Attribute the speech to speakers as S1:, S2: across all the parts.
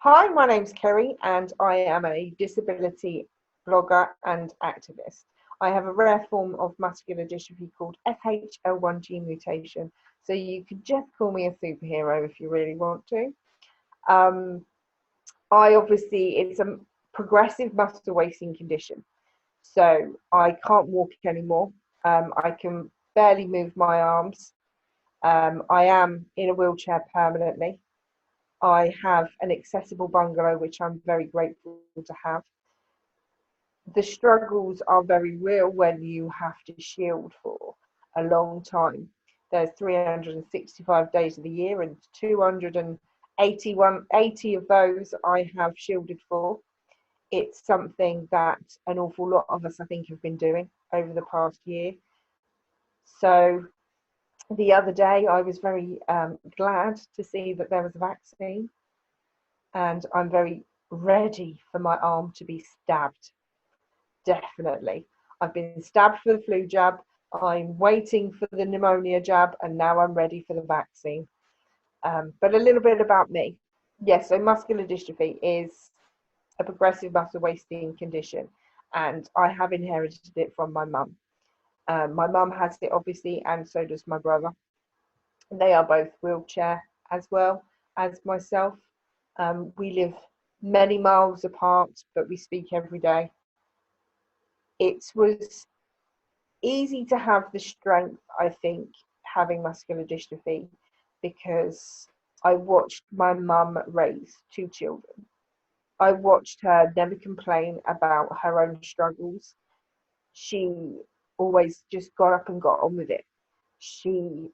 S1: Hi, my name's Kerry and I am a disability blogger and activist. I have a rare form of muscular dystrophy called FHL1 gene mutation, so you could just call me a superhero if you really want to. Um, it's a progressive muscle wasting condition, so I can't walk anymore. I can barely move my arms. I am in a wheelchair permanently. I have an accessible bungalow, which I'm very grateful to have. The struggles are very real when you have to shield for a long time. There's 365 days of the year, and 280 of those I have shielded for. It's something that an awful lot of us, I think, have been doing over the past year. So the other day, I was very glad to see that there was a vaccine, and I'm very ready for my arm to be stabbed. Definitely. I've been stabbed for the flu jab. I'm waiting for the pneumonia jab, and now I'm ready for the vaccine. But a little bit about me. Yes, so muscular dystrophy is a progressive muscle wasting condition, and I have inherited it from my mum. My mum has it, obviously, and so does my brother. They are both wheelchair as well as myself. We live many miles apart, but we speak every day. It was easy to have the strength, I think, having muscular dystrophy, because I watched my mum raise two children. I watched her never complain about her own struggles. She always just got up and got on with it. She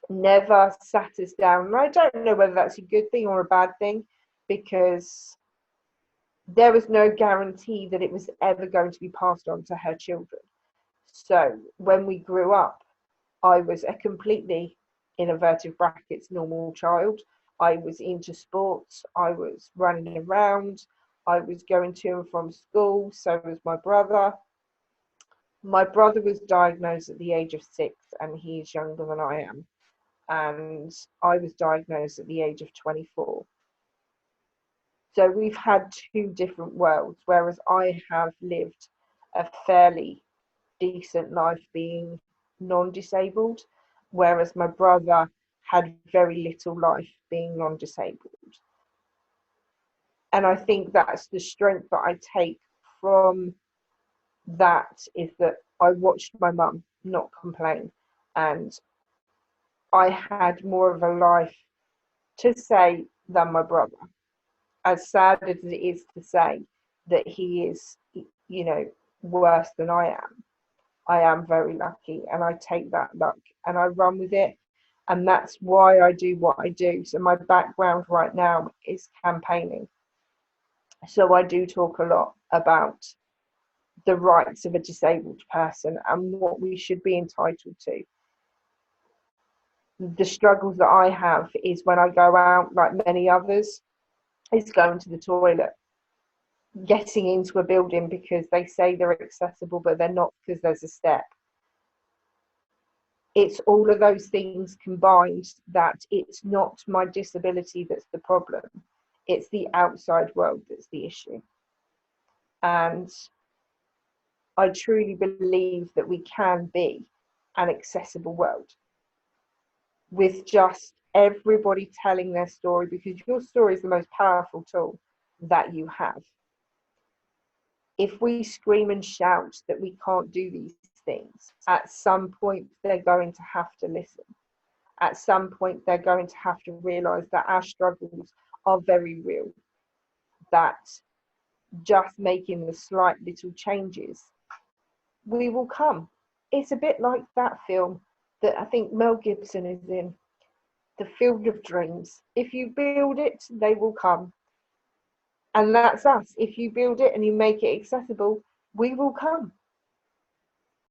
S1: never sat us down. And I don't know whether that's a good thing or a bad thing, because there was no guarantee that it was ever going to be passed on to her children. So when we grew up, I was a completely, in inverted brackets, normal child. I was into sports. I was running around. I was going to and from school. So was my brother. My brother was diagnosed at the age of 6, and he's younger than I am. And I was diagnosed at the age of 24. So we've had two different worlds, whereas I have lived a fairly decent life being non-disabled, whereas my brother had very little life being non-disabled. And I think that's the strength that I take from that, is that I watched my mum not complain, and I had more of a life to say than my brother. As sad as it is to say that he is, worse than I am very lucky, and I take that luck and I run with it. And that's why I do what I do. So my background right now is campaigning. So I do talk a lot about the rights of a disabled person and what we should be entitled to. The struggles that I have is when I go out, like many others, is going to the toilet, getting into a building because they say they're accessible, but they're not, because there's a step. It's all of those things combined, that it's not my disability that's the problem. It's the outside world that's the issue. And I truly believe that we can be an accessible world with just everybody telling their story, because your story is the most powerful tool that you have. If we scream and shout that we can't do these things, at some point they're going to have to listen. At some point they're going to have to realize that our struggles are very real, that just making the slight little changes, we will come. It's a bit like that film that I think Mel Gibson is in, The Field of Dreams. If you build it, they will come. And that's us. If you build it and you make it accessible, we will come.